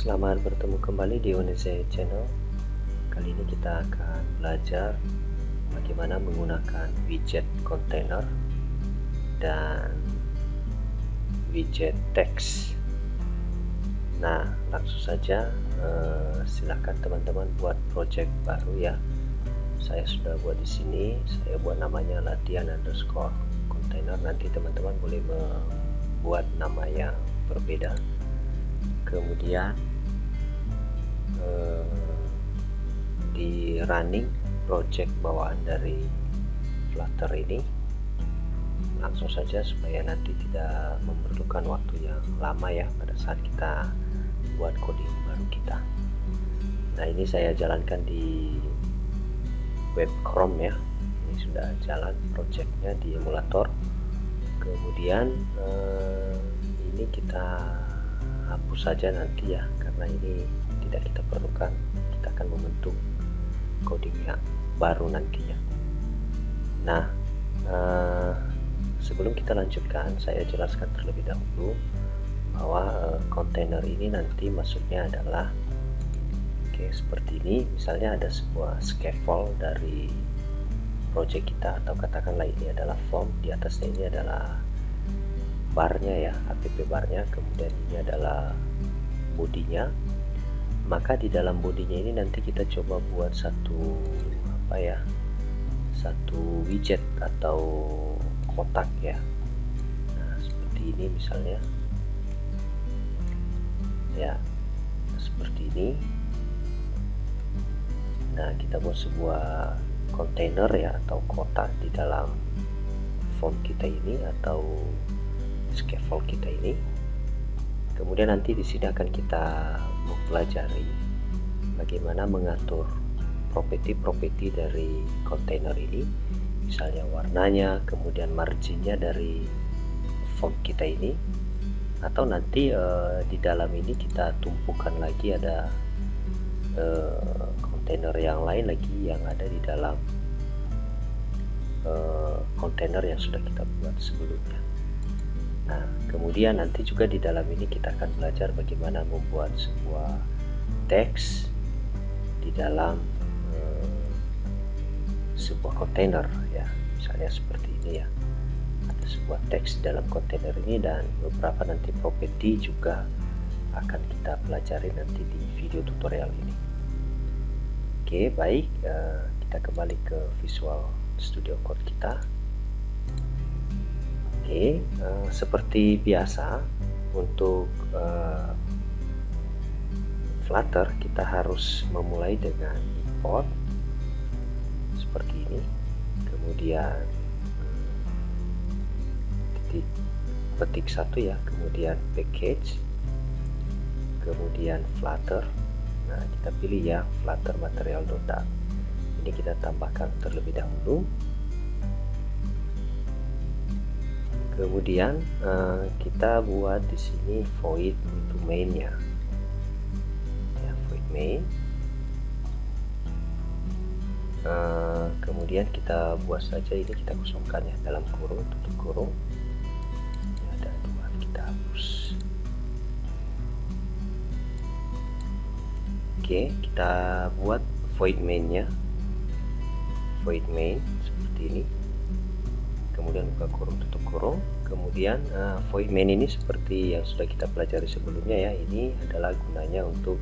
Selamat bertemu kembali di Unese Channel. Kali ini kita akan belajar bagaimana menggunakan widget container dan widget text. Nah, langsung saja silakan teman-teman buat project baru ya. Saya sudah buat di sini. Saya buat namanya latihan_container. Nanti teman-teman boleh membuat nama yang berbeda. Kemudian di running project bawaan dari Flutter ini langsung saja supaya nanti tidak memerlukan waktu yang lama ya pada saat kita buat coding baru kita. Nah, ini saya jalankan di web Chrome ya. Ini sudah jalan projectnya di emulator. Kemudian ini kita hapus saja nanti ya, karena ini tidak kita perlukan. Kita akan membentuk coding yang baru nantinya. Nah, sebelum kita lanjutkan, saya jelaskan terlebih dahulu bahwa kontainer ini nanti maksudnya adalah seperti ini. Misalnya ada sebuah scaffold dari project kita, atau katakanlah ini adalah form, di atasnya ini adalah barnya ya, app barnya, kemudian ini adalah bodinya. Maka di dalam bodinya ini nanti kita coba buat satu widget atau kotak ya. Nah, seperti ini misalnya ya, seperti ini. Nah, kita buat sebuah kontainer ya, atau kotak di dalam form kita ini atau scaffold kita ini. Kemudian nanti di sini akan kita mempelajari bagaimana mengatur properti dari kontainer ini, misalnya warnanya, kemudian marginnya dari font kita ini, atau nanti di dalam ini kita tumpukan lagi ada kontainer yang lain lagi yang ada di dalam kontainer yang sudah kita buat sebelumnya. Nah, kemudian nanti juga di dalam ini kita akan belajar bagaimana membuat sebuah teks di dalam sebuah kontainer ya. Misalnya seperti ini ya, ada sebuah teks di dalam kontainer ini, dan beberapa nanti properti juga akan kita pelajari nanti di video tutorial ini. Oke, baik, kita kembali ke Visual Studio Code kita. Oke, seperti biasa untuk Flutter kita harus memulai dengan import seperti ini, kemudian petik satu ya, kemudian package, kemudian Flutter. Nah, kita pilih ya Flutter material data. Ini kita tambahkan terlebih dahulu. Kemudian kita buat di sini void untuk main-nya ya, void main. Kemudian kita buat saja ini, kita kosongkan ya, dalam kurung, tutup kurung ini ada dua, kita hapus. Oke, kita buat void main-nya, void main seperti ini, kemudian buka kurung, tutup kurung. Kemudian void main ini seperti yang sudah kita pelajari sebelumnya ya, ini adalah gunanya untuk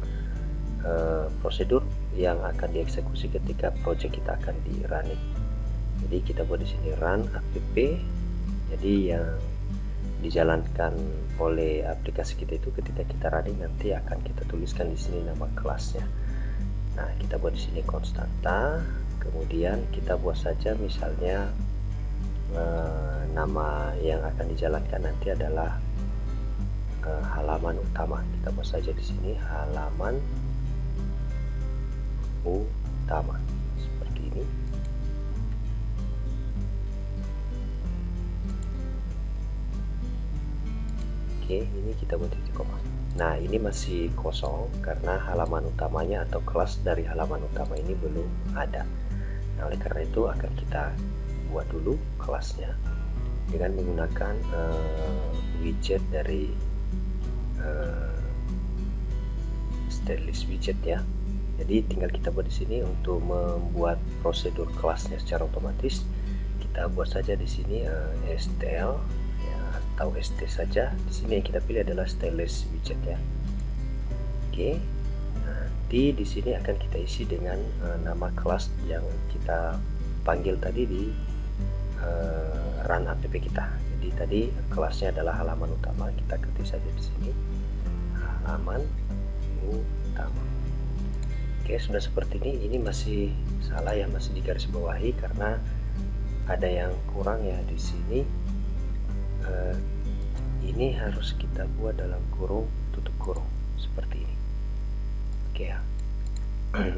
prosedur yang akan dieksekusi ketika project kita akan di running. Jadi kita buat di sini run app, jadi yang dijalankan oleh aplikasi kita itu ketika kita running nanti akan kita tuliskan di sini nama kelasnya. Nah, kita buat di sini konstanta, kemudian kita buat saja misalnya nama yang akan dijalankan nanti adalah halaman utama. Kita buat saja di sini halaman utama seperti ini. Oke, ini kita buat titik koma. Nah, ini masih kosong karena halaman utamanya atau kelas dari halaman utama ini belum ada. Nah, oleh karena itu akan kita buat dulu kelasnya dengan menggunakan widget dari stylist widget ya. Jadi tinggal kita buat di sini untuk membuat prosedur kelasnya secara otomatis. Kita buat saja di sini stl ya, atau st saja. Di sini yang kita pilih adalah stylist widget ya. Oke, nanti di sini akan kita isi dengan nama kelas yang kita panggil tadi di run app kita. Jadi tadi kelasnya adalah halaman utama, kita ketik saja di sini halaman utama. Oke, sudah seperti ini. Ini masih salah ya, masih digaris bawahi karena ada yang kurang ya di sini. Ini harus kita buat dalam kurung tutup kurung seperti ini. Oke ya.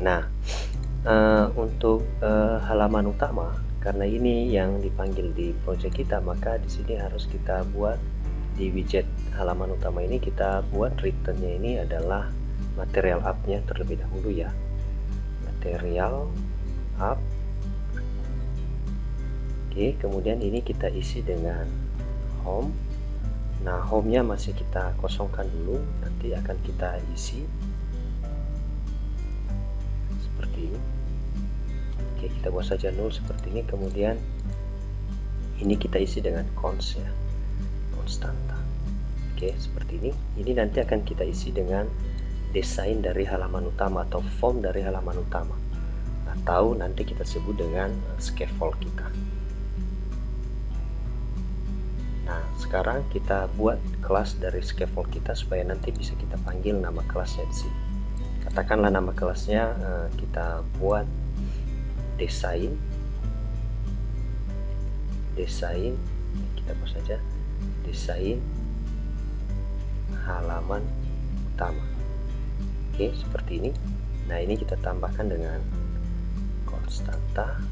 Nah, untuk halaman utama, karena ini yang dipanggil di project kita, maka di sini harus kita buat di widget halaman utama ini, kita buat returnnya ini adalah material app-nya terlebih dahulu ya. Material app. Oke, kemudian ini kita isi dengan home. Nah, home-nya masih kita kosongkan dulu, nanti akan kita isi seperti ini. Oke, kita buat saja nol seperti ini. Kemudian ini kita isi dengan const ya, konstanta. Oke, seperti ini. Ini nanti akan kita isi dengan desain dari halaman utama atau form dari halaman utama, atau nanti kita sebut dengan scaffold kita. Nah, sekarang kita buat kelas dari scaffold kita supaya nanti bisa kita panggil nama kelasnya di sini. Katakanlah nama kelasnya kita buat desain, kita buat saja desain halaman utama. Oke, seperti ini. Nah, ini kita tambahkan dengan konstanta.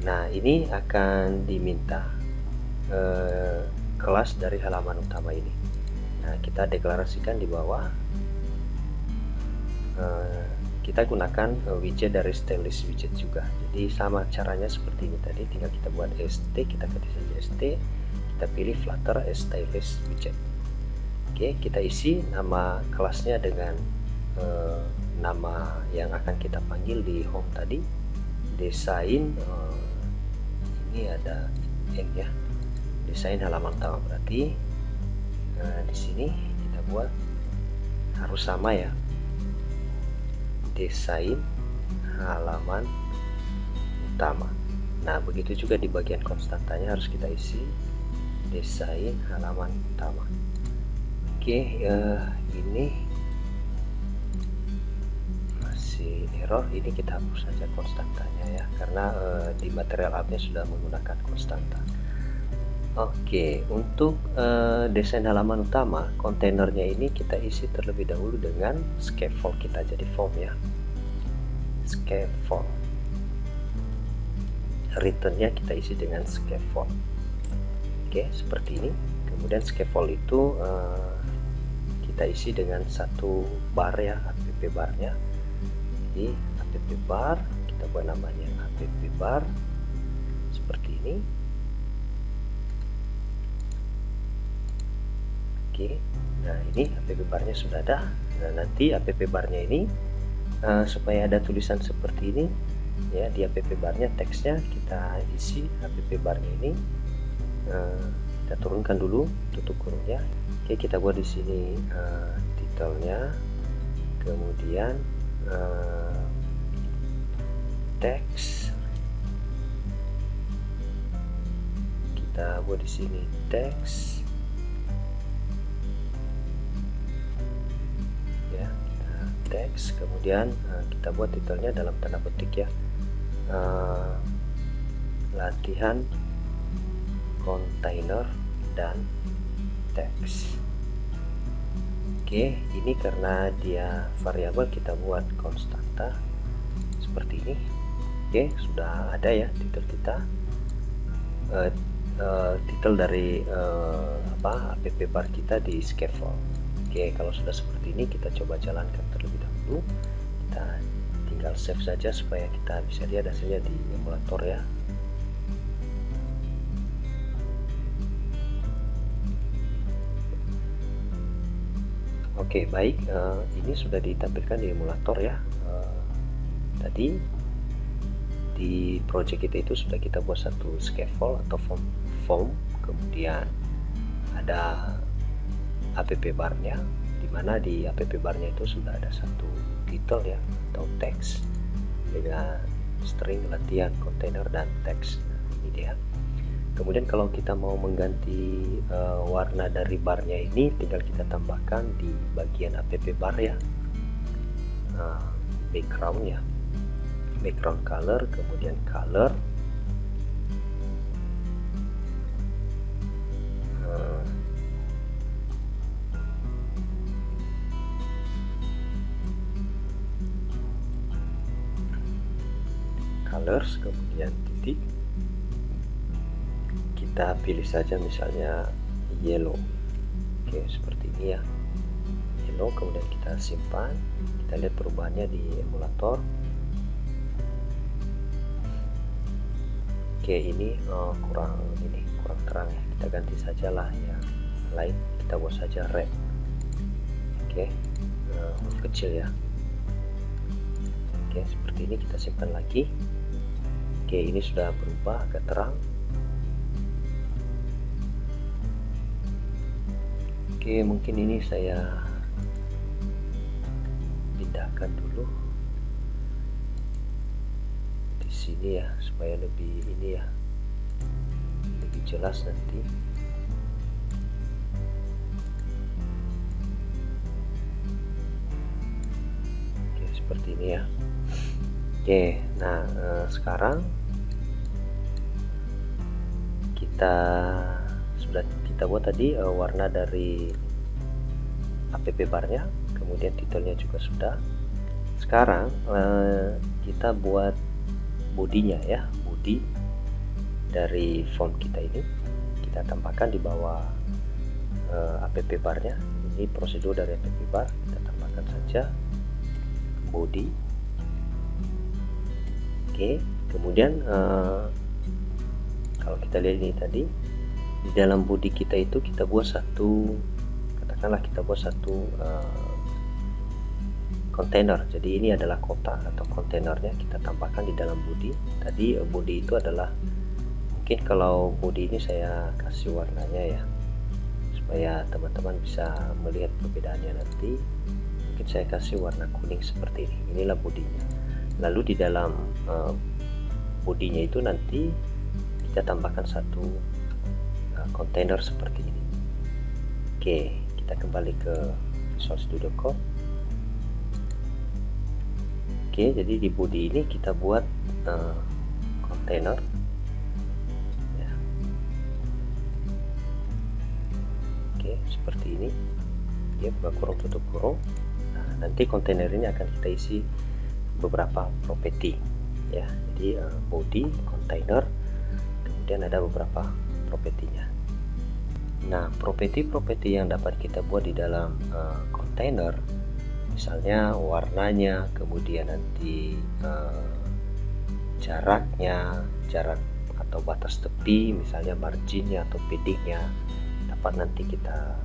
Nah, ini akan diminta kelas dari halaman utama ini. Nah, kita deklarasikan di bawah. Kita gunakan widget dari stylist widget juga. Jadi sama caranya seperti ini tadi. Tinggal kita buat st, kita ketik saja st, kita pilih flutter stylist widget. Oke, kita isi nama kelasnya dengan nama yang akan kita panggil di home tadi, desain. Ini ada n ya, desain halaman utama berarti. Di sini kita buat harus sama ya, desain halaman utama. Nah, begitu juga di bagian konstantanya harus kita isi desain halaman utama. Oke, ini masih error. Ini kita hapus saja konstantanya ya, karena di material app-nya sudah menggunakan konstanta. Oke, untuk desain halaman utama, kontainernya ini kita isi terlebih dahulu dengan scaffold kita, jadi form ya, scaffold. Returnnya kita isi dengan scaffold. Oke, seperti ini. Kemudian scaffold itu kita isi dengan satu bar ya, app barnya. Jadi app bar, kita buat namanya app bar seperti ini. Oke, nah ini app barnya sudah ada. Nah, nanti app barnya ini supaya ada tulisan seperti ini ya, di app barnya teksnya kita isi app barnya ini. Kita turunkan dulu tutup kurungnya. Oke, kita buat di sini titelnya, kemudian teks, kita buat di sini teks ya, teks. Kemudian kita buat titelnya dalam tanda petik ya, latihan kontainer dan teks. Oke, ini karena dia variabel kita buat konstanta seperti ini. Oke, sudah ada ya titel kita, titel dari app bar kita di scaffold. Oke, kalau sudah seperti ini kita coba jalankan terlebih dahulu. Kita tinggal save saja supaya kita bisa lihat hasilnya di emulator ya. Oke, baik, ini sudah ditampilkan di emulator ya. Tadi di project kita itu sudah kita buat satu scaffold atau form, kemudian ada app barnya, dimana di app barnya itu sudah ada satu title ya atau teks dengan string latihan, kontainer, dan teks. Ini dia. Kemudian kalau kita mau mengganti warna dari barnya ini, tinggal kita tambahkan di bagian app bar ya, background ya, background color, kemudian color, colors, kemudian titik. Kita pilih saja misalnya yellow. Oke, seperti ini ya, yellow. Kemudian kita simpan, kita lihat perubahannya di emulator. Oke, ini kurang terang ya, kita ganti sajalah yang lain, kita buat saja red. Oke, huruf kecil ya. Oke, seperti ini, kita simpan lagi. Oke, ini sudah berubah agak terang. Oke, mungkin ini saya pindahkan dulu di sini ya, supaya lebih ini ya, lebih jelas nanti. Oke, seperti ini ya. Oke, nah sekarang kita buat tadi warna dari app barnya, kemudian titelnya juga sudah. Sekarang kita buat bodinya ya, body dari font kita ini kita tambahkan di bawah app barnya. Ini prosedur dari app bar, kita tambahkan saja body. Oke, kemudian kalau kita lihat ini tadi, di dalam body kita itu kita buat satu, katakanlah kita buat satu kontainer. Jadi ini adalah kotak atau kontainernya, kita tambahkan di dalam body. Tadi body itu adalah, mungkin kalau body ini saya kasih warnanya ya, supaya teman-teman bisa melihat perbedaannya nanti. Mungkin saya kasih warna kuning seperti ini. Inilah bodinya. Lalu di dalam bodinya itu nanti kita tambahkan satu kontainer seperti ini. Oke, kita kembali ke Visual Studio Code. Oke, jadi di body ini kita buat kontainer ya. Oke, seperti ini, dia buka kurung tutup kurung. Nah, nanti kontainer ini akan kita isi beberapa properti ya. Jadi body, kontainer, kemudian ada beberapa propertinya. Nah, properti yang dapat kita buat di dalam kontainer, misalnya warnanya, kemudian nanti jaraknya, jarak atau batas tepi, misalnya marginnya atau paddingnya, dapat nanti kita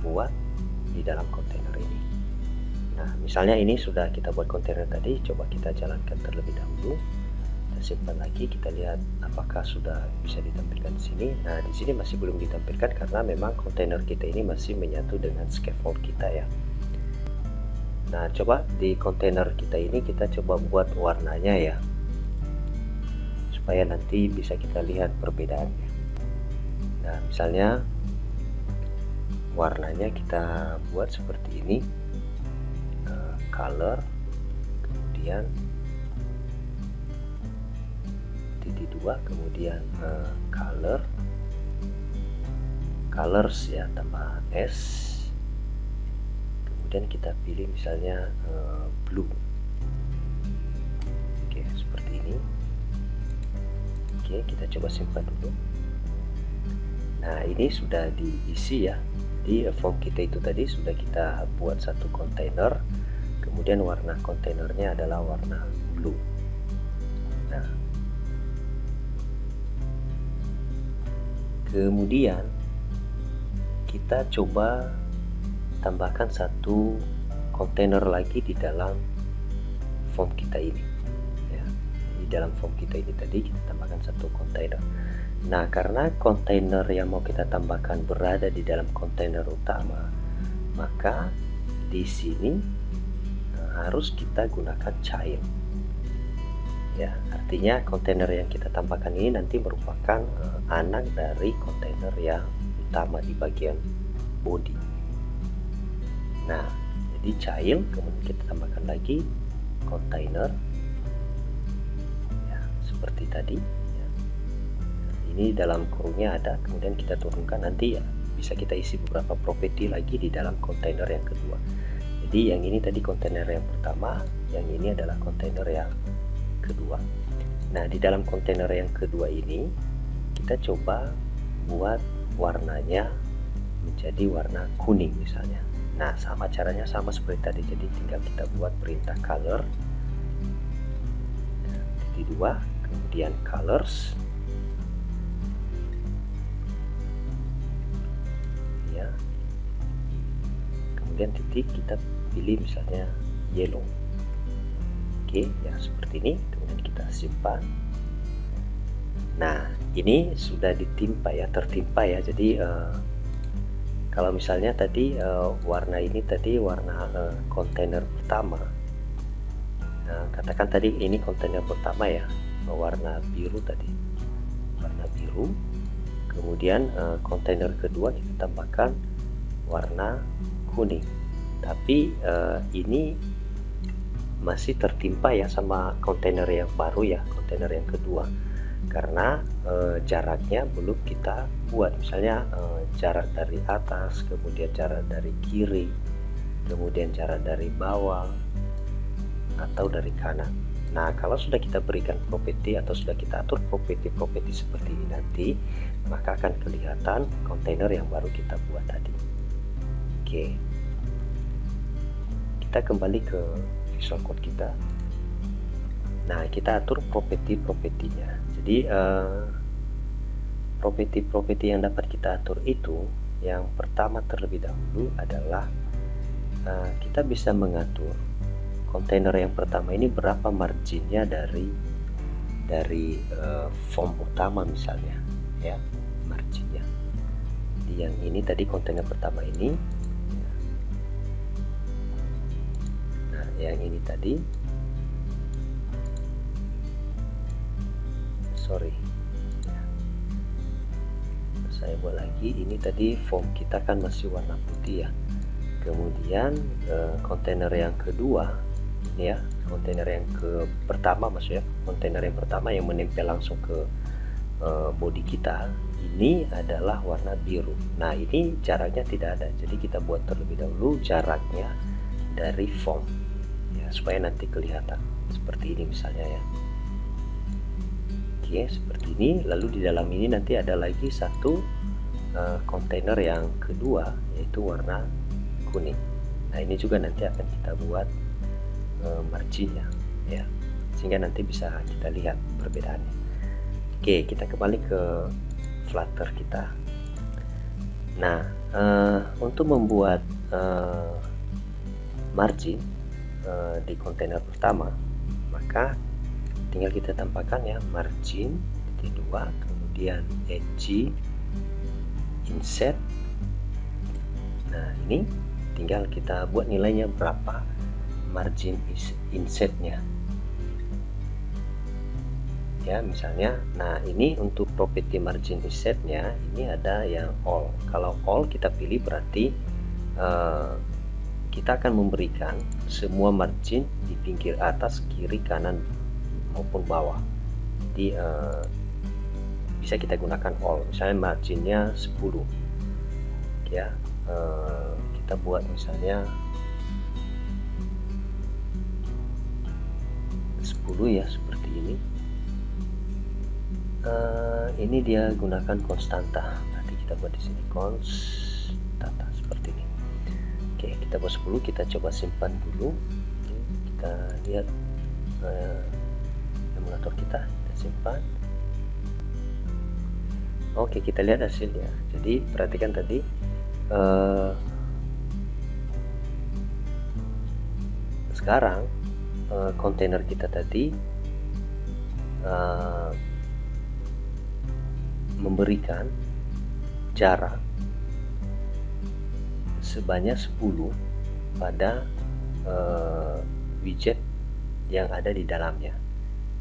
buat di dalam kontainer ini. Nah, misalnya ini sudah kita buat kontainer tadi, coba kita jalankan terlebih dahulu. Kita simpan lagi, kita lihat apakah sudah bisa ditampilkan di sini. Nah, di sini masih belum ditampilkan karena memang kontainer kita ini masih menyatu dengan scaffold kita ya. Nah, coba di kontainer kita ini kita coba buat warnanya ya, supaya nanti bisa kita lihat perbedaannya. Nah, misalnya warnanya kita buat seperti ini, color, kemudian titik 2, kemudian colors ya, tambah S, kemudian kita pilih misalnya blue. Oke, seperti ini. Oke, kita coba simpan dulu. Nah, ini sudah diisi ya. Di form kita itu tadi sudah kita buat satu kontainer, kemudian warna kontainernya adalah warna blue. Nah, kemudian kita coba tambahkan satu kontainer lagi di dalam form kita ini ya. Di dalam form kita ini tadi kita tambahkan satu kontainer. Nah, karena kontainer yang mau kita tambahkan berada di dalam kontainer utama, maka di sini harus kita gunakan child ya. Artinya kontainer yang kita tambahkan ini nanti merupakan anak dari kontainer yang utama di bagian body. Nah, jadi child, kemudian kita tambahkan lagi kontainer ya, seperti tadi ya. Ini dalam kurungnya ada, kemudian kita turunkan, nanti ya bisa kita isi beberapa properti lagi di dalam kontainer yang kedua. Jadi yang ini tadi kontainer yang pertama, yang ini adalah kontainer yang kedua. Nah, di dalam kontainer yang kedua ini kita coba buat warnanya menjadi warna kuning misalnya. Nah, sama caranya sama seperti tadi. Jadi tinggal kita buat perintah color titik 2, kemudian colors ya, kemudian titik kita pilih misalnya yellow. Oke ya, seperti ini. Kemudian kita simpan. Nah, ini sudah ditimpa ya, tertimpa ya. Jadi kalau misalnya tadi warna ini tadi warna kontainer pertama, katakan tadi ini kontainer pertama ya, warna biru tadi, warna biru. Kemudian kontainer kedua kita tambahkan warna kuning, tapi ini masih tertimpa ya sama kontainer yang baru ya, kontainer yang kedua, karena jaraknya belum kita buat. Misalnya jarak dari atas, kemudian jarak dari kiri, kemudian jarak dari bawah atau dari kanan. Nah, kalau sudah kita berikan properti atau sudah kita atur properti seperti ini nanti, maka akan kelihatan kontainer yang baru kita buat tadi. Oke, kita kembali ke Visual Code kita. Nah, kita atur properti-propertinya. Jadi properti yang dapat kita atur itu, yang pertama terlebih dahulu adalah kita bisa mengatur kontainer yang pertama ini berapa marginnya dari form utama misalnya ya, marginnya. Jadi yang ini tadi kontainer pertama ini, nah yang ini tadi, sorry ya, saya buat lagi. Ini tadi form kita kan masih warna putih ya. Kemudian kontainer yang kedua ini ya, kontainer yang pertama maksudnya, kontainer yang pertama yang menempel langsung ke body kita ini adalah warna biru. Nah, ini jaraknya tidak ada, jadi kita buat terlebih dahulu jaraknya dari form ya, supaya nanti kelihatan seperti ini misalnya ya. Oke, seperti ini. Lalu di dalam ini nanti ada lagi satu kontainer yang kedua, yaitu warna kuning. Nah, ini juga nanti akan kita buat marginnya ya, sehingga nanti bisa kita lihat perbedaannya. Oke, kita kembali ke Flutter kita. Nah, untuk membuat margin di kontainer pertama, maka tinggal kita tambahkan ya margin titik 2, kemudian edge inset. Nah, ini tinggal kita buat nilainya berapa margin insetnya ya, misalnya. Nah, ini untuk property margin insetnya ini ada yang all. Kalau all kita pilih berarti kita akan memberikan semua margin di pinggir atas, kiri, kanan maupun bawah. Jadi bisa kita gunakan all. Misalnya marginnya 10 ya, kita buat misalnya 10 ya, seperti ini. Ini dia gunakan konstanta, nanti kita buat di sini konstanta seperti ini. Oke, kita buat 10, kita coba simpan dulu. Oke, kita lihat emulator kita simpan. Oke, kita lihat hasilnya. Jadi perhatikan tadi sekarang kontainer kita tadi memberikan jarak sebanyak 10 pada widget yang ada di dalamnya.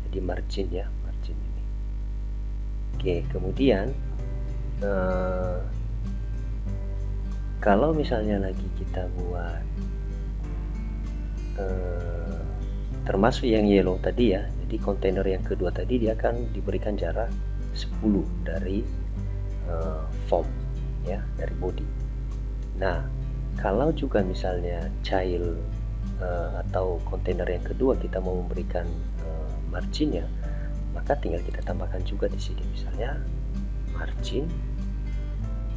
Jadi margin ya, margin ini. Oke, kemudian kalau misalnya lagi kita buat termasuk yang yellow tadi ya, jadi kontainer yang kedua tadi dia akan diberikan jarak 10 dari form ya, dari body. Nah, kalau juga misalnya child atau kontainer yang kedua kita mau memberikan marginnya, maka tinggal kita tambahkan juga di sini, misalnya margin,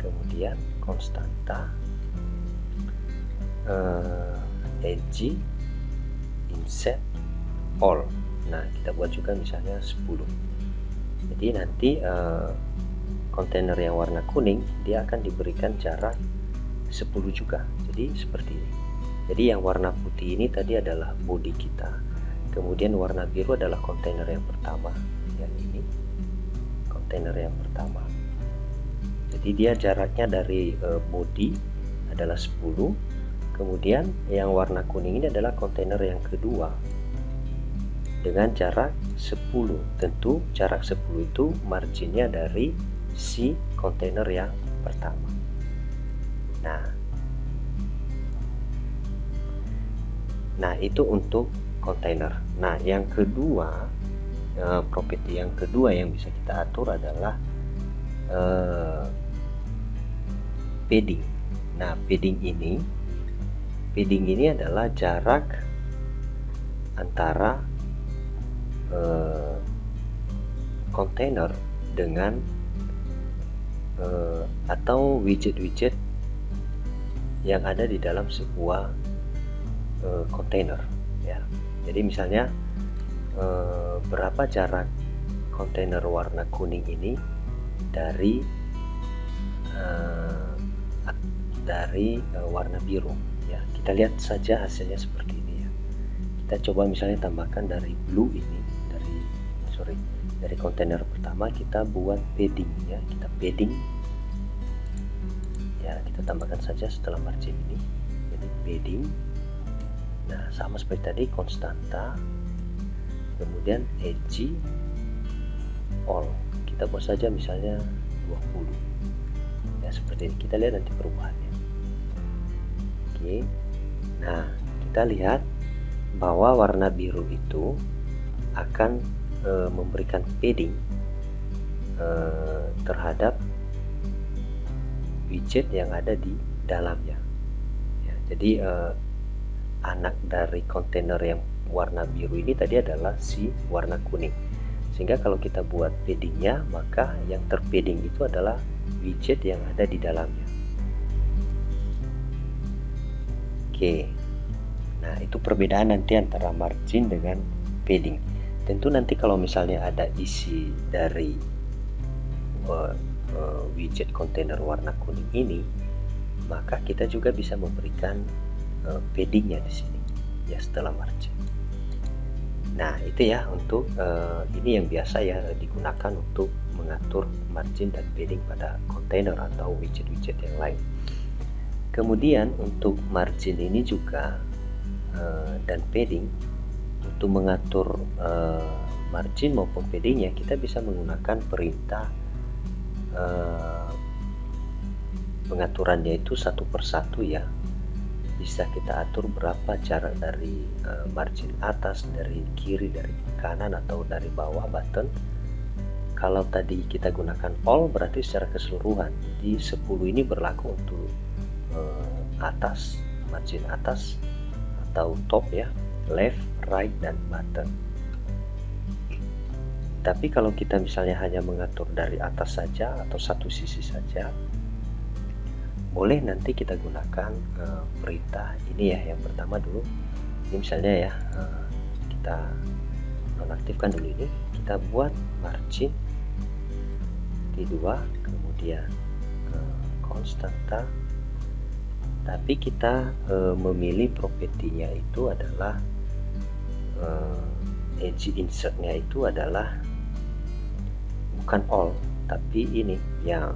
kemudian konstanta, edge, inset, all. Nah, kita buat juga misalnya 10. Jadi nanti kontainer yang warna kuning dia akan diberikan jarak 10 juga. Jadi seperti ini. Jadi yang warna putih ini tadi adalah body kita. Kemudian warna biru adalah kontainer yang pertama. Yang ini kontainer yang pertama. Jadi dia jaraknya dari body adalah 10. Kemudian yang warna kuning ini adalah kontainer yang kedua dengan jarak 10. Tentu jarak 10 itu marginnya dari si kontainer yang pertama. Nah, itu untuk kontainer. Nah, yang kedua, properti yang kedua yang bisa kita atur adalah padding. Nah, padding ini adalah jarak antara kontainer dengan atau widget-widget yang ada di dalam sebuah kontainer ya. Jadi misalnya berapa jarak kontainer warna kuning ini dari warna biru ya. Kita lihat saja hasilnya seperti ini ya. Kita coba misalnya tambahkan dari blue ini, dari kontainer pertama kita buat padding ya. Kita padding ya, kita tambahkan saja setelah margin ini. Jadi padding. Nah, sama seperti tadi, konstanta, kemudian edge, all. Kita buat saja misalnya 20 ya, seperti ini. Kita lihat nanti perubahannya. Oke. Nah, kita lihat bahwa warna biru itu akan memberikan padding terhadap widget yang ada di dalamnya ya. Jadi anak dari kontainer yang warna biru ini tadi adalah si warna kuning, sehingga kalau kita buat paddingnya, maka yang terpadding itu adalah widget yang ada di dalamnya. Oke, nah itu perbedaan nanti antara margin dengan padding. Tentu nanti kalau misalnya ada isi dari widget kontainer warna kuning ini, maka kita juga bisa memberikan paddingnya di sini ya setelah margin. Nah, itu ya untuk ini yang biasa ya digunakan untuk mengatur margin dan padding pada kontainer atau widget-widget yang lain. Kemudian untuk margin ini juga dan padding, untuk mengatur margin maupun paddingnya kita bisa menggunakan perintah pengaturannya itu satu persatu ya. Bisa kita atur berapa jarak dari margin atas, dari kiri, dari kanan, atau dari bawah button. Kalau tadi kita gunakan all berarti secara keseluruhan. Jadi 10 ini berlaku untuk atas, margin atas atau top ya, left, right, dan button. Tapi kalau kita misalnya hanya mengatur dari atas saja atau satu sisi saja, boleh nanti kita gunakan perintah ini ya. Yang pertama dulu, ini misalnya ya, kita nonaktifkan dulu ini, kita buat margin T2, kemudian konstanta, tapi kita memilih propertinya itu adalah edge insertnya itu adalah bukan all, tapi ini yang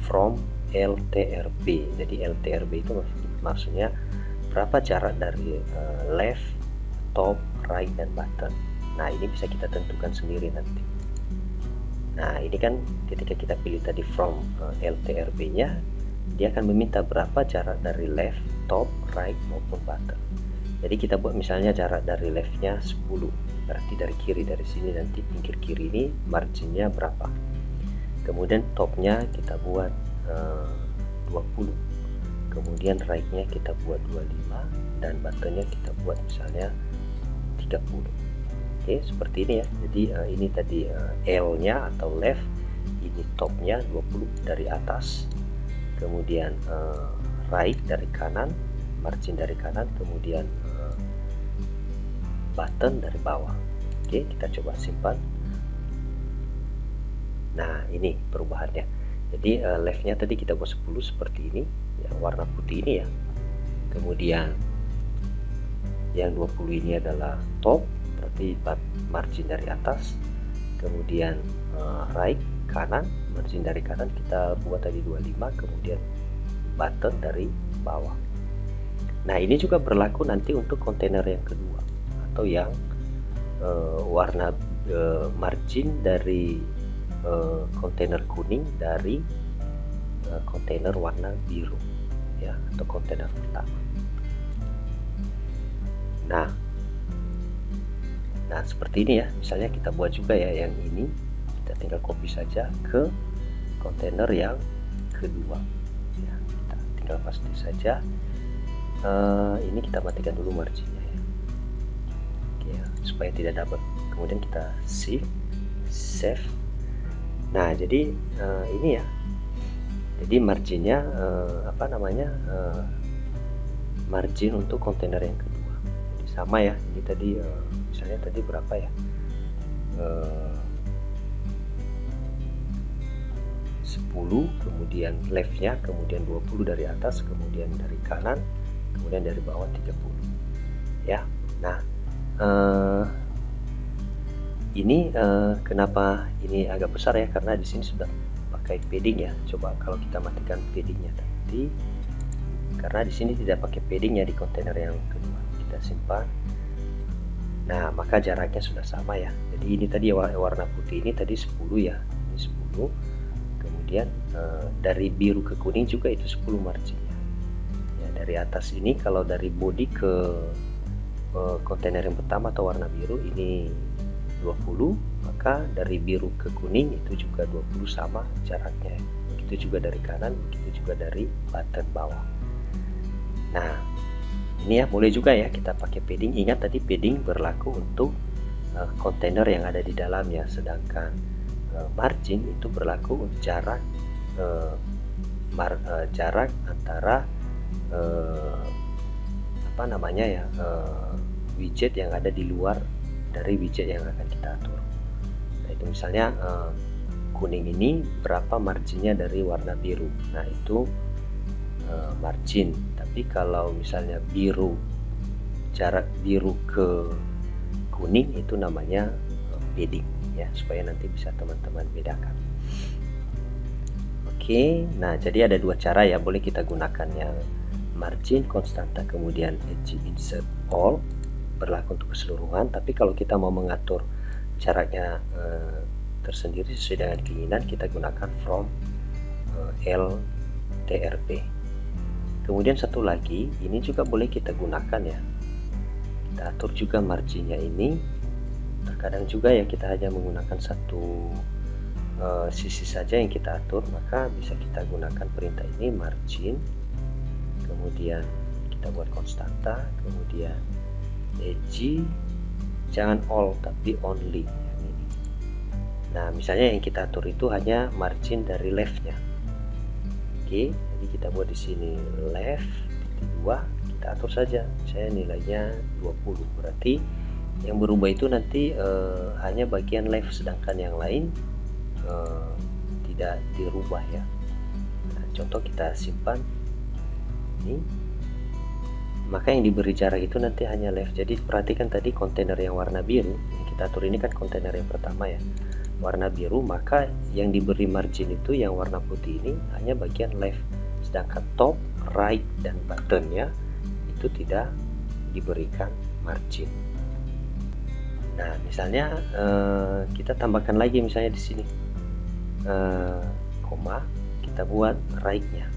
from LTRB. Jadi LTRB itu maksudnya berapa jarak dari left, top, right, dan button. Nah, ini bisa kita tentukan sendiri nanti. Nah, ini kan ketika kita pilih tadi from LTRB nya, dia akan meminta berapa jarak dari left, top, right, maupun button. Jadi kita buat misalnya jarak dari leftnya 10, berarti dari kiri, dari sini nanti pinggir kiri ini marginnya berapa. Kemudian topnya kita buat 20, kemudian right-nya kita buat 25, dan buttonnya kita buat misalnya 30. Oke, seperti ini ya. Jadi ini tadi L-nya atau left, ini topnya 20 dari atas, kemudian right dari kanan, margin dari kanan, kemudian button dari bawah. Oke, kita coba simpan. Nah, ini perubahannya. Jadi leftnya tadi kita buat 10 seperti ini ya, warna putih ini ya. Kemudian yang 20 ini adalah top, berarti margin dari atas. Kemudian right kanan, margin dari kanan kita buat tadi 25, kemudian button dari bawah. Nah, ini juga berlaku nanti untuk kontainer yang kedua atau yang warna margin dari kontainer kuning dari kontainer warna biru ya, atau kontainer pertama. Nah seperti ini ya. Misalnya kita buat juga ya yang ini, kita tinggal copy saja ke kontainer yang kedua ya, kita tinggal paste saja. Ini kita matikan dulu marginnya ya. Oke ya, supaya tidak double. Kemudian kita save. Nah, jadi ini ya. Jadi marginnya margin untuk kontainer yang kedua. Jadi sama ya. Ini tadi misalnya tadi berapa ya? 10, kemudian leftnya, kemudian 20 dari atas, kemudian dari kanan, kemudian dari bawah 30 ya. Nah, ini kenapa ini agak besar ya, karena di sini sudah pakai padding ya. Coba kalau kita matikan paddingnya tadi, karena di sini tidak pakai padding ya di kontainer yang kedua. Kita simpan. Nah, maka jaraknya sudah sama ya. Jadi ini tadi warna putih ini tadi 10 ya, ini 10. Kemudian dari biru ke kuning juga itu 10 marginnya ya. Dari atas ini kalau dari body ke kontainer yang pertama atau warna biru ini 20, maka dari biru ke kuning itu juga 20 sama jaraknya. Begitu juga dari kanan, begitu juga dari button bawah. Nah, ini ya boleh juga ya kita pakai padding. Ingat tadi padding berlaku untuk kontainer yang ada di dalamnya, sedangkan margin itu berlaku untuk jarak jarak antara widget yang ada di luar dari widget yang akan kita atur. Nah, itu misalnya kuning ini berapa marginnya dari warna biru. Nah, itu margin. Tapi kalau misalnya biru, jarak biru ke kuning itu namanya padding ya, supaya nanti bisa teman-teman bedakan. Oke, nah jadi ada dua cara ya boleh kita gunakan, yang margin konstanta kemudian edge insert all berlaku untuk keseluruhan. Tapi kalau kita mau mengatur jaraknya tersendiri sesuai dengan keinginan, kita gunakan from LTRB. Kemudian satu lagi, ini juga boleh kita gunakan ya, kita atur juga marginnya ini. Terkadang juga ya kita hanya menggunakan satu sisi saja yang kita atur, maka bisa kita gunakan perintah ini margin, kemudian kita buat konstanta, kemudian edge, jangan all tapi only yang ini. Nah, misalnya yang kita atur itu hanya margin dari leftnya. Oke, jadi kita buat di sini left 2, kita atur saja, saya nilainya 20. Berarti yang berubah itu nanti hanya bagian left, sedangkan yang lain tidak dirubah ya. Nah, contoh kita simpan ini. maka yang diberi jarak itu nanti hanya left. Jadi perhatikan tadi kontainer yang warna biru yang kita atur ini kan kontainer yang pertama ya, warna biru, maka yang diberi margin itu yang warna putih ini hanya bagian left, sedangkan top, right, dan buttonnya itu tidak diberikan margin. Nah misalnya kita tambahkan lagi misalnya di sini koma, kita buat right-nya,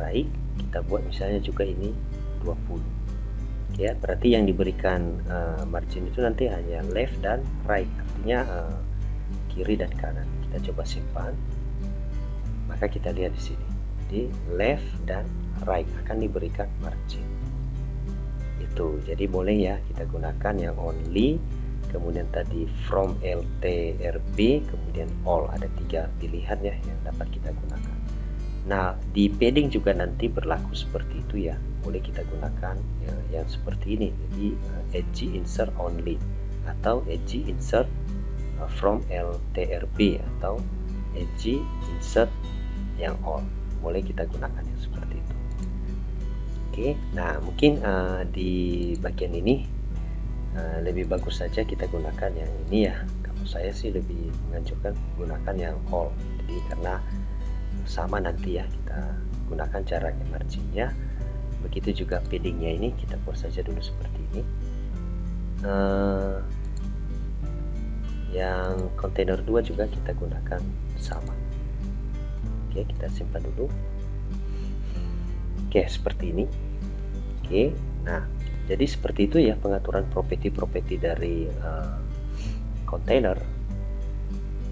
right, kita buat misalnya juga ini 20 ya, berarti yang diberikan margin itu nanti hanya left dan right, artinya kiri dan kanan. Kita coba simpan, maka kita lihat di sini di left dan right akan diberikan margin itu. Jadi boleh ya kita gunakan yang only, kemudian tadi from LTRB, kemudian all, ada 3 pilihan ya yang dapat kita gunakan. Nah di padding juga nanti berlaku seperti itu ya, boleh kita gunakan ya, yang seperti ini, jadi edge insert only atau edge insert from LTRB atau edge insert yang all, boleh kita gunakan yang seperti itu. Oke, nah mungkin di bagian ini lebih bagus saja kita gunakan yang ini ya. Kalau saya sih lebih menganjurkan gunakan yang all, jadi karena sama nanti ya kita gunakan jaraknya marginnya. Begitu juga paddingnya ini kita buat saja dulu seperti ini. Yang kontainer 2 juga kita gunakan sama. Oke, kita simpan dulu. Oke, seperti ini. Oke, nah jadi seperti itu ya pengaturan properti dari kontainer.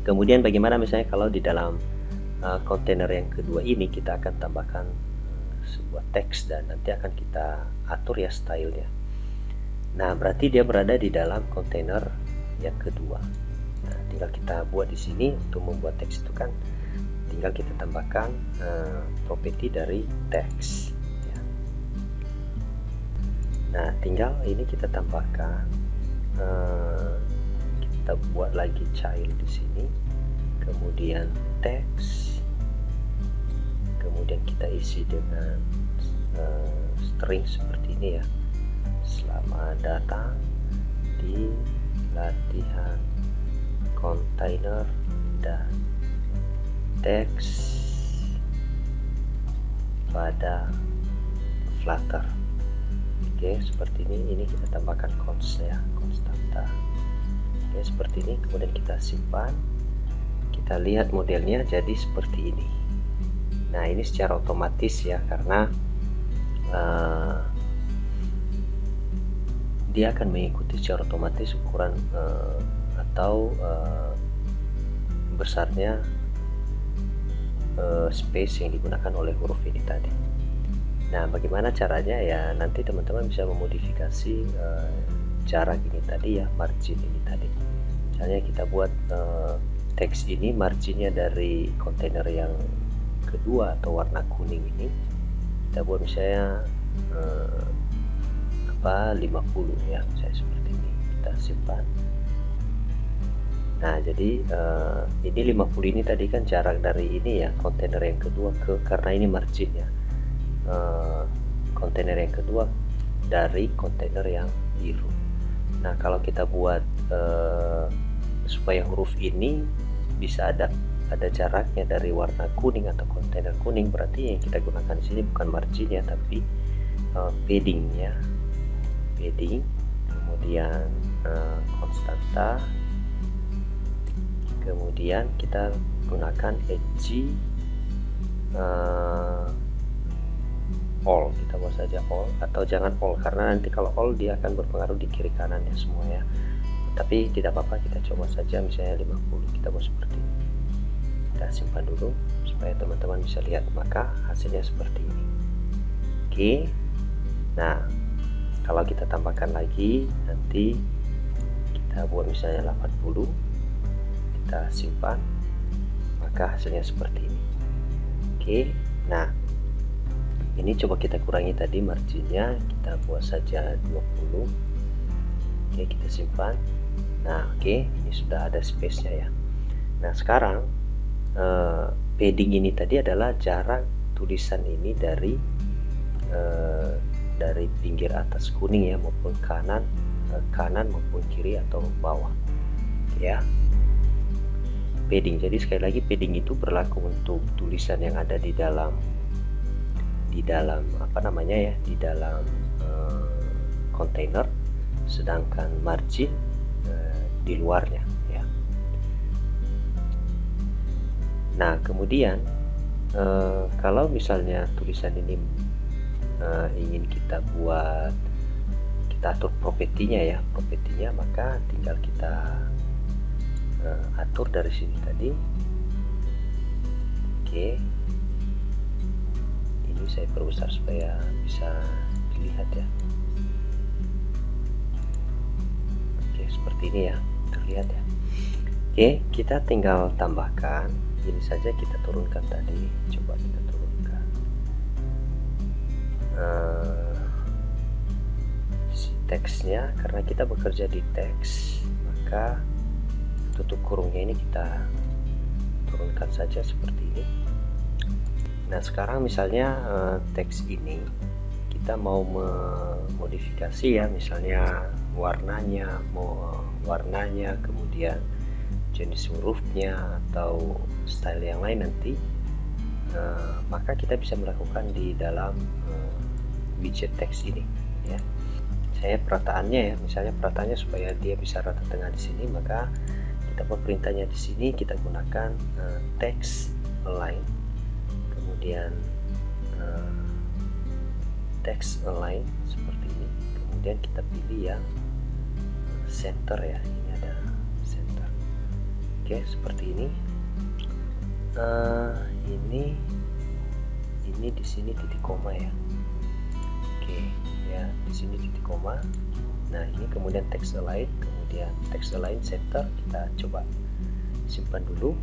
Kemudian bagaimana misalnya kalau di dalam kontainer yang kedua ini kita akan tambahkan sebuah teks dan nanti akan kita atur ya stylenya. Nah berarti dia berada di dalam kontainer yang kedua. Nah tinggal kita buat di sini untuk membuat teks itu kan tinggal kita tambahkan properti dari teks ya. Nah tinggal ini kita tambahkan, kita buat lagi child di sini, kemudian teks, kemudian kita isi dengan string seperti ini ya. Selamat datang di latihan kontainer dan teks pada Flutter. Oke, seperti ini kita tambahkan const ya, konstanta. Oke, seperti ini, kemudian kita simpan. Kita lihat modelnya jadi seperti ini. Nah ini secara otomatis ya, karena dia akan mengikuti secara otomatis ukuran atau besarnya space yang digunakan oleh huruf ini tadi. Nah bagaimana caranya ya, nanti teman-teman bisa memodifikasi jarak ini tadi ya, margin ini tadi. Misalnya kita buat teks ini marginnya dari kontainer yang kedua atau warna kuning ini, kita buat misalnya 50 ya, misalnya seperti ini, kita simpan. Nah jadi ini 50 ini tadi kan jarak dari ini ya, kontainer yang kedua karena ini marginnya kontainer yang kedua dari kontainer yang biru. Nah kalau kita buat supaya huruf ini bisa ada jaraknya dari warna kuning atau kontainer kuning, berarti yang kita gunakan di sini bukan margin ya, tapi padding ya, padding, kemudian konstanta, kemudian kita gunakan edge all, kita buat saja all, atau jangan all karena nanti kalau all dia akan berpengaruh di kiri kanan ya semua ya. Tapi tidak apa-apa, kita coba saja misalnya 50, kita buat seperti ini. Kita simpan dulu supaya teman-teman bisa lihat, maka hasilnya seperti ini. Oke, nah kalau kita tambahkan lagi nanti kita buat misalnya 80, kita simpan, maka hasilnya seperti ini. Oke, nah ini coba kita kurangi tadi marginnya, kita buat saja 20. Oke, kita simpan. Nah oke, ini sudah ada space-nya ya. Nah sekarang padding ini tadi adalah jarak tulisan ini dari dari pinggir atas kuning ya, maupun kanan maupun kiri atau bawah ya. Padding, jadi sekali lagi padding itu berlaku untuk tulisan yang ada di dalam apa namanya ya, di dalam kontainer, sedangkan margin di luarnya ya. Nah kemudian kalau misalnya tulisan ini ingin kita atur propertinya ya, maka tinggal kita atur dari sini tadi. Oke, ini saya perbesar supaya bisa dilihat ya. Oke, seperti ini ya, terlihat ya. Oke, kita tinggal tambahkan ini saja, kita turunkan tadi. Coba kita turunkan teksnya, karena kita bekerja di teks, maka tutup kurungnya ini kita turunkan saja seperti ini. Nah sekarang misalnya teks ini kita mau memodifikasi ya, misalnya warnanya, kemudian jenis hurufnya atau style yang lain nanti, maka kita bisa melakukan di dalam widget teks ini ya. Saya perataannya ya, misalnya perataannya supaya dia bisa rata tengah di sini, maka kita buat perintahnya di sini, kita gunakan text align, kemudian text align seperti ini, kemudian kita pilih yang center ya, ini ada center. Oke, seperti ini. Ini di sini titik koma ya. Oke ya, di sini titik koma. Nah ini kemudian text align, kemudian text align center, kita coba simpan dulu.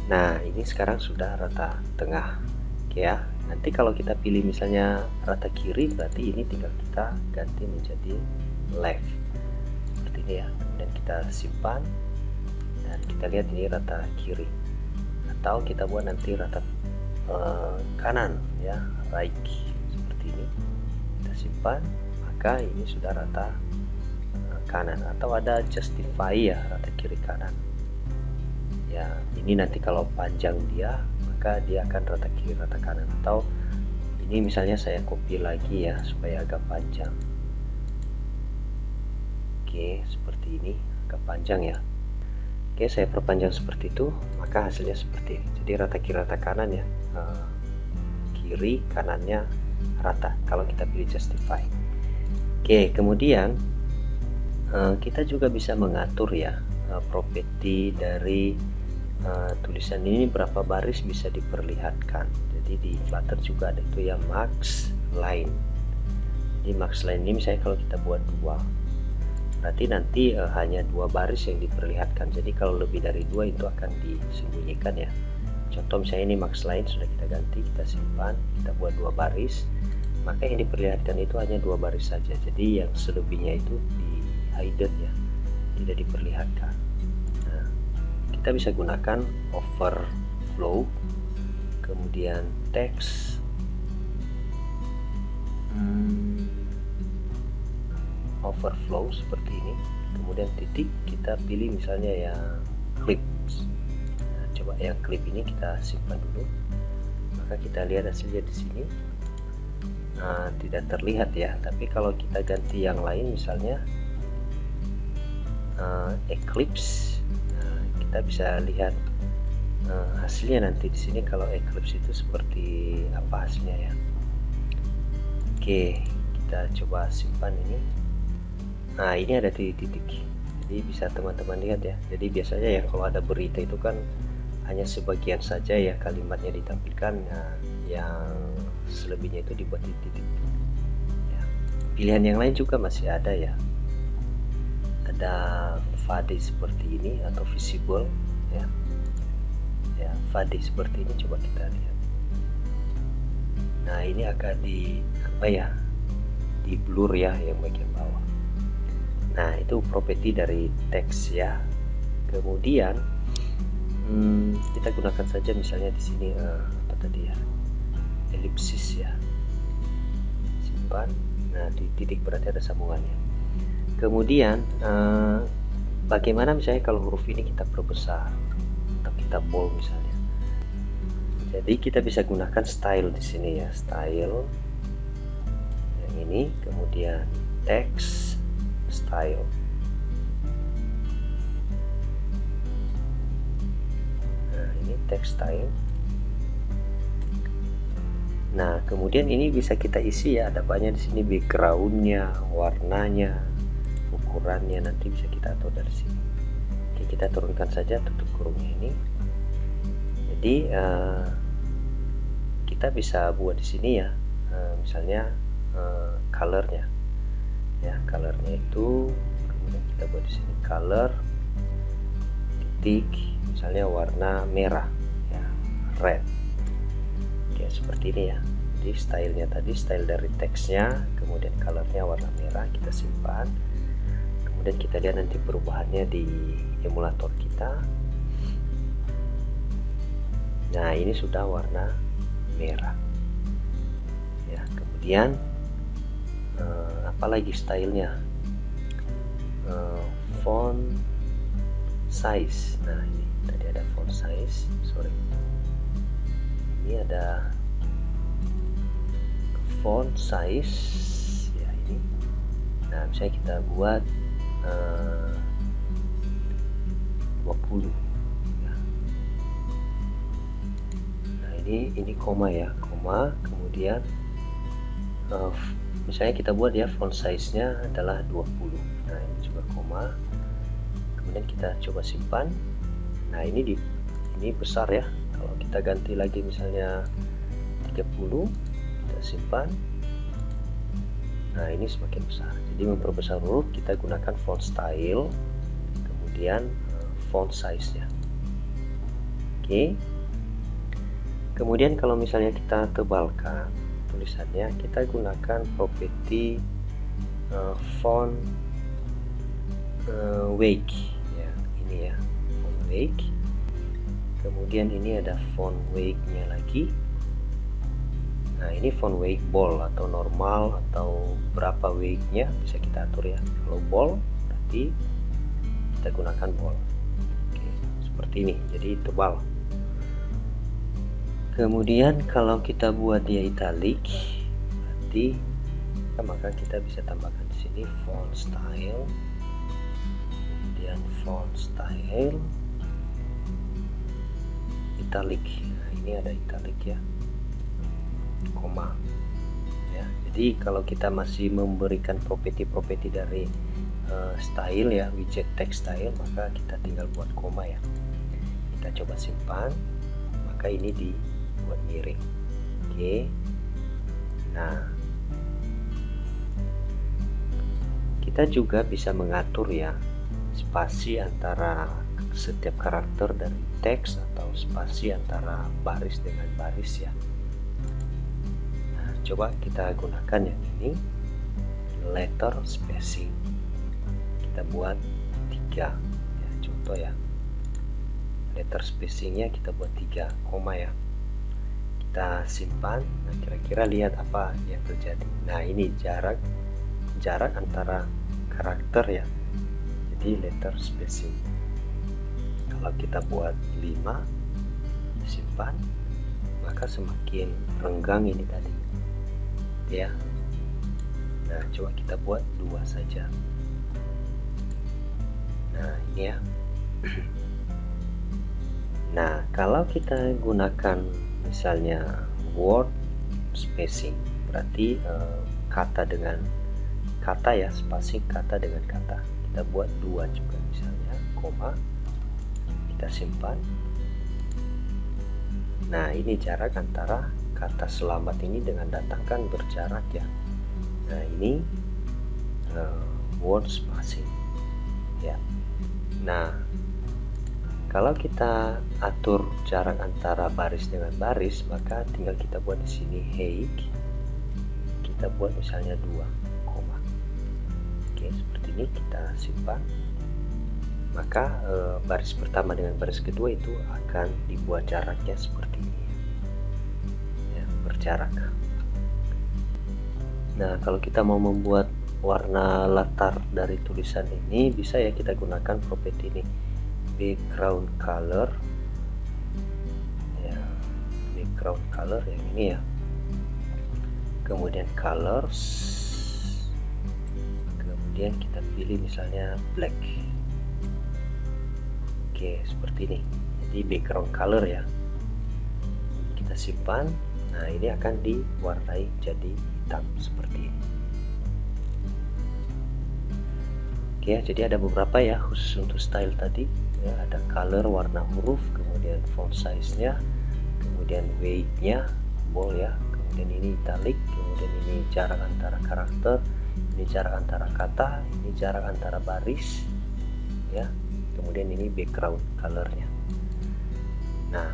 Nah ini sekarang sudah rata tengah. Oke ya, nanti kalau kita pilih misalnya rata kiri, berarti ini tinggal kita ganti menjadi left seperti ini ya. Kemudian kita simpan dan kita lihat ini rata kiri, atau kita buat nanti rata kanan ya, right seperti ini. Kita simpan, maka ini sudah rata kanan, atau ada justify ya, rata kiri kanan ya. Ini nanti kalau panjang dia, maka dia akan rata kiri rata kanan. Atau ini misalnya saya copy lagi ya supaya agak panjang. Oke, seperti ini, agak panjang ya. Oke, saya perpanjang seperti itu, maka hasilnya seperti ini. Jadi rata kiri rata kanan ya, kiri kanannya rata kalau kita pilih justify. Oke, kemudian kita juga bisa mengatur ya properti dari tulisan ini, berapa baris bisa diperlihatkan. Jadi di Flutter juga ada itu ya, max line. Jadi max line ini misalnya kalau kita buat 2, berarti nanti hanya 2 baris yang diperlihatkan. Jadi kalau lebih dari 2 itu akan disembunyikan ya. Contoh misalnya ini max line sudah kita ganti, kita simpan, kita buat 2 baris, maka yang diperlihatkan itu hanya 2 baris saja. Jadi yang selebihnya itu di hidden ya, tidak diperlihatkan. Nah, kita bisa gunakan overflow, kemudian text overflow seperti ini, kemudian titik, kita pilih misalnya yang clips. Nah, coba yang clip ini kita simpan dulu, maka kita lihat hasilnya di sini. Nah, tidak terlihat ya, tapi kalau kita ganti yang lain misalnya eclipse, nah, kita bisa lihat hasilnya nanti di sini. Kalau eclipse itu seperti apa hasilnya ya. Oke, kita coba simpan ini. Nah ini ada titik-titik, jadi bisa teman-teman lihat ya. Jadi biasanya ya kalau ada berita itu kan hanya sebagian saja ya kalimatnya ditampilkan, nah, yang selebihnya itu dibuat titik-titik ya. Pilihan yang lain juga masih ada ya, ada fade seperti ini atau visible ya, fade seperti ini. Coba kita lihat. Nah ini agak di apa ya, di blur ya yang bagian bawah. Nah itu properti dari teks ya. Kemudian kita gunakan saja misalnya di sini apa tadi ya, elipsis ya. simpan. Nah, di titik berarti ada sambungannya. Kemudian bagaimana misalnya kalau huruf ini kita perbesar atau kita bold misalnya. Jadi kita bisa gunakan style di sini ya, style yang ini, kemudian text style. Nah, ini text style. Nah, kemudian ini bisa kita isi ya, ada banyak di sini, backgroundnya, warnanya, ukurannya, nanti bisa kita atur dari sini. Oke, kita turunkan saja tutup kurungnya ini. Jadi kita bisa buat di sini ya, misalnya colornya, ya colornya itu, kemudian kita buat di sini color titik, misalnya warna merah, ya red. Oke, seperti ini ya. Jadi stylenya tadi, style dari teksnya, kemudian colornya warna merah, kita simpan. Kemudian kita lihat nanti perubahannya di emulator kita. Nah, ini sudah warna merah ya. Kemudian apalagi stylenya, font size. Nah, ini tadi ada font size, sorry, ini ada font size ya ini. Nah, misalnya kita buat 20 ya. Nah, ini koma ya, koma, kemudian misalnya kita buat ya font size nya adalah 20. Nah, ini juga koma, kemudian kita coba simpan. Nah, ini besar ya. Kalau kita ganti lagi misalnya 30, kita simpan. Nah, ini semakin besar. Jadi memperbesar huruf kita gunakan font style, kemudian font size nya. Oke. Kemudian kalau misalnya kita tebalkan tulisannya, kita gunakan properti font weight ya, ini ya, font weight. Kemudian ini ada font weight-nya lagi. Nah, ini font weight bold atau normal atau berapa weight-nya bisa kita atur ya. Kalau bold berarti kita gunakan bold. Oke, seperti ini. Jadi tebal. Kemudian kalau kita buat dia italic, berarti maka kita bisa tambahkan di sini font style. Kemudian font style italic. Nah, ini ada italic ya, koma ya. Jadi kalau kita masih memberikan properti dari style ya, widget text style, maka kita tinggal buat koma ya. Kita coba simpan, maka ini dibuat miring. Oke. Nah, kita juga bisa mengatur ya spasi antara setiap karakter dari teks atau spasi antara baris dengan baris ya. Nah, coba kita gunakan yang ini, letter spacing. Kita buat 3 ya, contoh ya, letter spacingnya kita buat 3 koma ya. Kita simpan. Nah, kira-kira lihat apa yang terjadi. Nah, ini jarak antara karakter ya, jadi letter spacing. Kalau kita buat 5, simpan, maka semakin renggang ini tadi ya. Nah, coba kita buat 2 saja. Nah, ini ya. Nah, kalau kita gunakan misalnya word spacing, berarti kata dengan kata ya, spasi kata dengan kata. Kita buat 2 juga misalnya, koma, kita simpan. Nah, ini jarak antara kata selamat ini dengan datang kan berjarak ya. Nah, ini word spacing ya. Nah, kalau kita atur jarak antara baris dengan baris, maka tinggal kita buat di sini height. Kita buat misalnya 2 koma. Oke, seperti ini kita simpan. Maka baris pertama dengan baris kedua itu akan dibuat jaraknya seperti ini ya, berjarak. Nah, kalau kita mau membuat warna latar dari tulisan ini, bisa ya kita gunakan properti ini, background color ya, background color yang ini ya, kemudian colors, kemudian kita pilih misalnya black. Oke, seperti ini. Jadi background color ya, kita simpan. Nah, ini akan diwarnai jadi hitam seperti ini. Oke, jadi ada beberapa ya khusus untuk style tadi ya, ada color, warna huruf, kemudian font size-nya, kemudian weight-nya, bold ya, kemudian ini italic, kemudian ini jarak antara karakter, ini jarak antara kata, ini jarak antara baris ya, kemudian ini background colornya. Nah,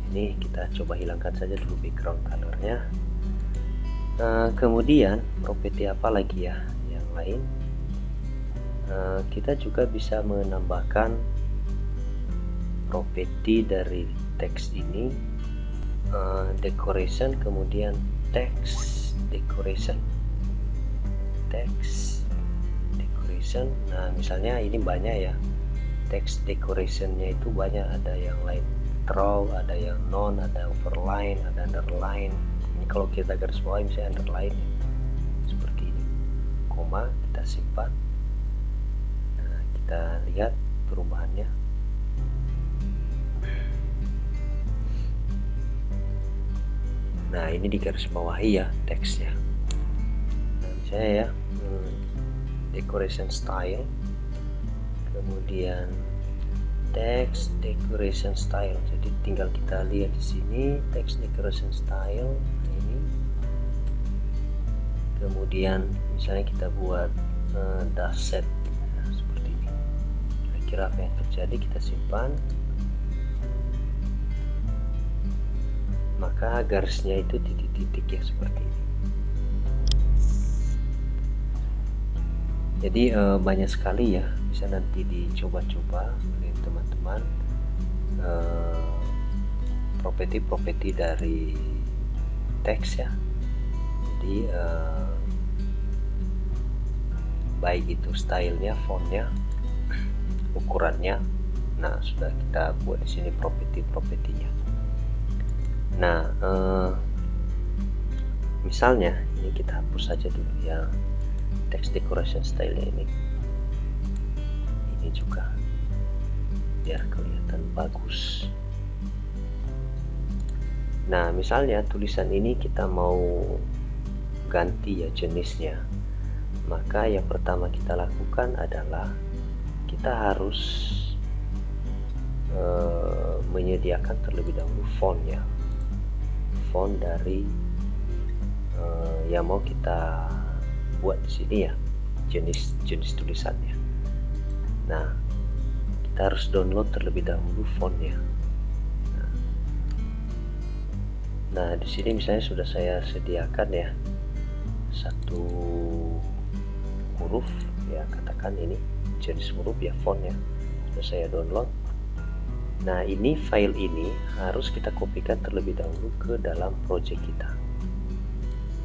ini kita coba hilangkan saja dulu background colornya. Kemudian properti apa lagi ya yang lain, kita juga bisa menambahkan properti dari teks ini, decoration, kemudian text decoration, text decoration. Nah, misalnya ini banyak ya, text decorationnya itu banyak, ada yang light draw, ada yang non, ada overline, ada underline. Ini kalau kita garis bawah misalnya underline ya, seperti ini, koma, kita simpan. Nah, kita lihat perubahannya. Nah, ini di garis bawahi ya teksnya. Nah, misalnya ya, decoration style, kemudian text decoration style. Jadi tinggal kita lihat di sini text decoration style. Nah, ini kemudian misalnya kita buat dashset ya, seperti ini. Kira-kira apa yang terjadi, kita simpan, maka garisnya itu titik-titik ya seperti ini. Jadi banyak sekali ya, bisa nanti dicoba-coba oleh teman-teman properti-properti dari teks ya. Jadi baik itu stylenya, fontnya, ukurannya. Nah, sudah kita buat di sini properti-propertinya. Nah, misalnya ini kita hapus saja dulu ya text decoration style ini juga biar kelihatan bagus. Nah, misalnya tulisan ini kita mau ganti ya jenisnya, maka yang pertama kita lakukan adalah kita harus menyediakan terlebih dahulu font ya, font dari yang mau kita buat di sini ya, jenis tulisannya. Nah, kita harus download terlebih dahulu fontnya. Nah, di sini misalnya sudah saya sediakan ya satu huruf ya, katakan ini jenis huruf ya, fontnya sudah saya download. Nah, ini file ini harus kita kopikan terlebih dahulu ke dalam project kita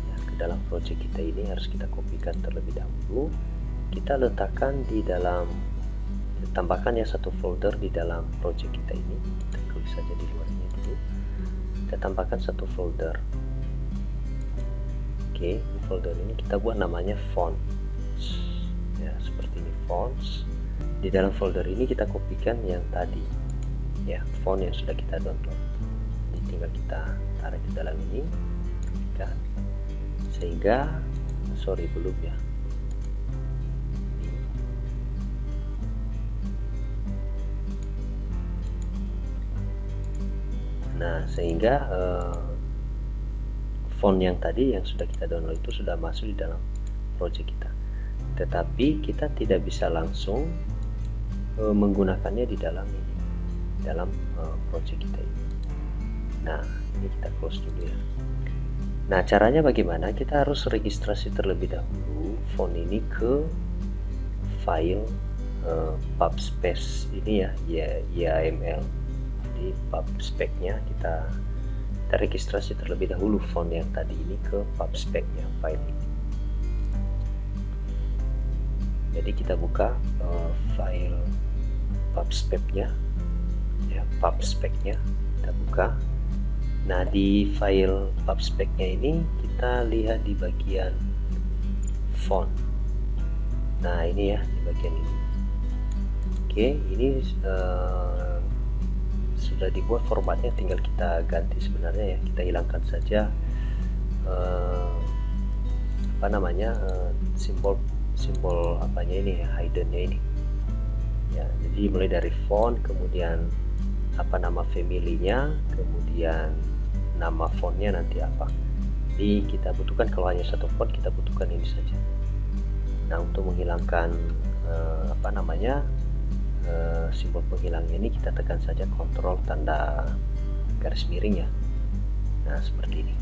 ya, ke dalam project kita ini harus kita kopikan terlebih dahulu, kita letakkan di dalam, tambahkan ya satu folder di dalam project kita ini. Kita tulis saja di luarnya dulu, kita tambahkan satu folder. Oke, di folder ini kita buat namanya fonts ya, seperti ini, fonts. Di dalam folder ini kita kopikan yang tadi ya, font yang sudah kita download. Jadi tinggal kita tarik ke dalam ini, kan, sehingga belum ya, nah sehingga font yang tadi yang sudah kita download itu sudah masuk di dalam project kita, tetapi kita tidak bisa langsung menggunakannya di dalam ini, dalam project kita ini. Nah, ini kita close dulu ya. Nah, caranya bagaimana? Kita harus registrasi terlebih dahulu font ini ke file pubspec ini ya, YAML. Jadi pubspec-nya kita registrasi terlebih dahulu font yang tadi ini ke pubspec-nya, file ini. Jadi kita buka file pubspec-nya ya, pubspec-nya kita buka. Nah, di file pubspec-nya ini kita lihat di bagian font. Nah, ini ya, di bagian ini. Oke, ini sudah dibuat formatnya, tinggal kita ganti sebenarnya ya. Kita hilangkan saja simbol apanya ini ya, hiddennya ini ya. Jadi mulai dari font, kemudian nama family-nya, kemudian nama fontnya nanti apa. Jadi kita butuhkan, kalau hanya satu font kita butuhkan ini saja. Nah, untuk menghilangkan simbol penghilangnya ini, kita tekan saja Ctrl tanda garis miring ya. Nah, seperti ini.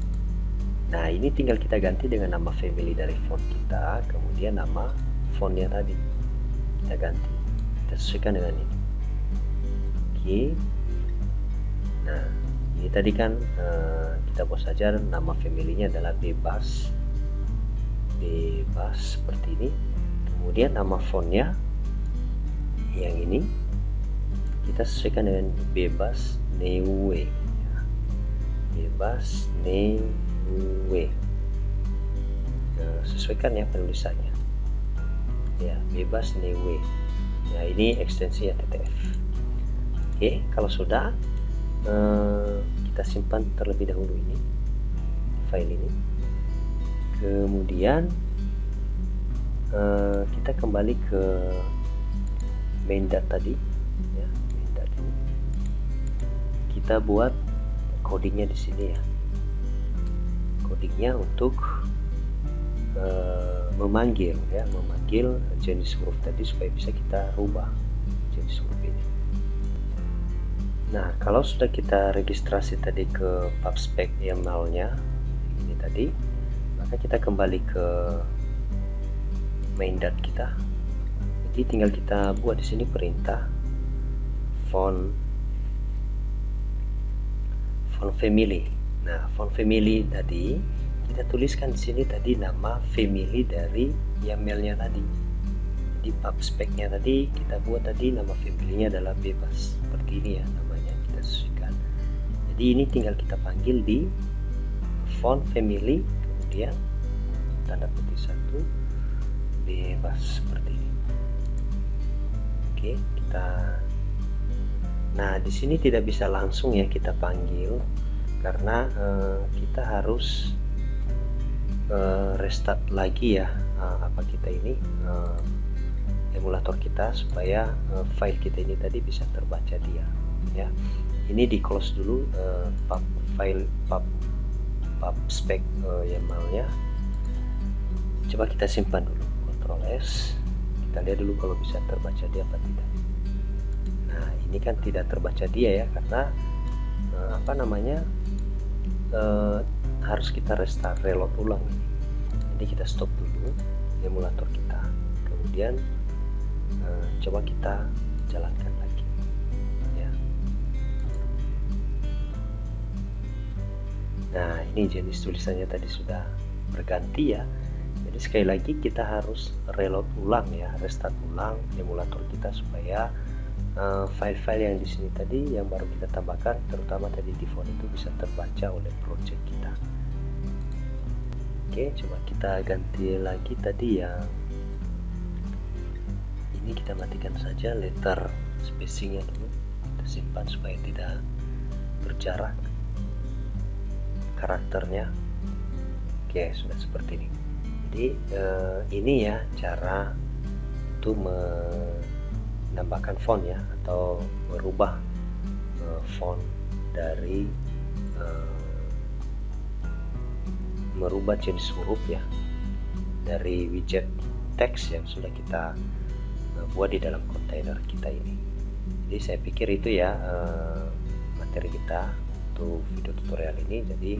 Nah, ini tinggal kita ganti dengan nama family dari font kita, kemudian nama fontnya tadi kita ganti, kita sesuaikan dengan ini. Oke. Nah, ini tadi kan kita buat saja nama family-nya adalah bebas seperti ini. Kemudian nama fontnya yang ini kita sesuaikan dengan bebas Neue ya. Bebas Neue, sesuaikan ya penulisannya ya, bebas Neue ya. Ini ekstensinya TTF. Oke, kalau sudah kita simpan terlebih dahulu ini file ini. Kemudian kita kembali ke main.dat tadi ya, main.dat ini kita buat codingnya di sini ya. Codingnya untuk memanggil jenis huruf tadi supaya bisa kita rubah jenis huruf ini. Nah, kalau sudah kita registrasi tadi ke pubspec YAML-nya ini tadi, maka kita kembali ke main.dat kita. Jadi tinggal kita buat di sini perintah font family. Nah, font family tadi kita tuliskan di sini tadi nama family dari YAML-nya tadi. Di pubspec-nya tadi kita buat tadi nama family-nya adalah bebas. Seperti ini ya namanya, kita sesuaikan. Jadi ini tinggal kita panggil di font family, kemudian tanda petik 1 bebas seperti ini. Oke, nah di sini tidak bisa langsung ya kita panggil karena kita harus restart lagi ya emulator kita supaya file kita ini tadi bisa terbaca dia ya. Ini di close dulu pubspec YAML-nya. Coba kita simpan dulu, Ctrl S, kita lihat dulu kalau bisa terbaca dia apa tidak. Nah, ini kan tidak terbaca dia ya, karena harus kita restart, reload ulang ini. Jadi kita stop dulu emulator kita, kemudian coba kita jalankan lagi ya. Nah, ini jenis tulisannya tadi sudah berganti ya. Jadi sekali lagi kita harus reload ulang ya, restart ulang emulator kita supaya file-file yang di sini tadi yang baru kita tambahkan, terutama tadi di font itu bisa terbaca oleh project kita. Oke, coba kita ganti lagi tadi yang ini, kita matikan saja letter spacingnya dulu, kita simpan supaya tidak berjarak karakternya. Oke, sudah seperti ini. Jadi ini ya cara untuk menambahkan font ya, atau merubah font dari merubah jenis huruf ya dari widget teks yang sudah kita buat di dalam kontainer kita ini. Jadi saya pikir itu ya materi kita untuk video tutorial ini. Jadi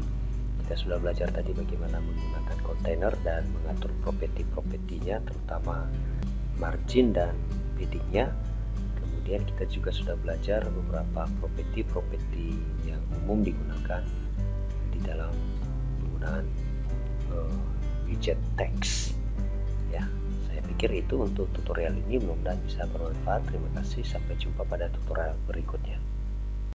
kita sudah belajar tadi bagaimana menggunakan kontainer dan mengatur properti-propertinya, terutama margin dan paddingnya. Kemudian kita juga sudah belajar beberapa properti yang umum digunakan di dalam penggunaan widget teks ya. Saya pikir pikir itu untuk tutorial ini mudah-mudahan bisa bermanfaat. Terima kasih, sampai jumpa pada tutorial berikutnya.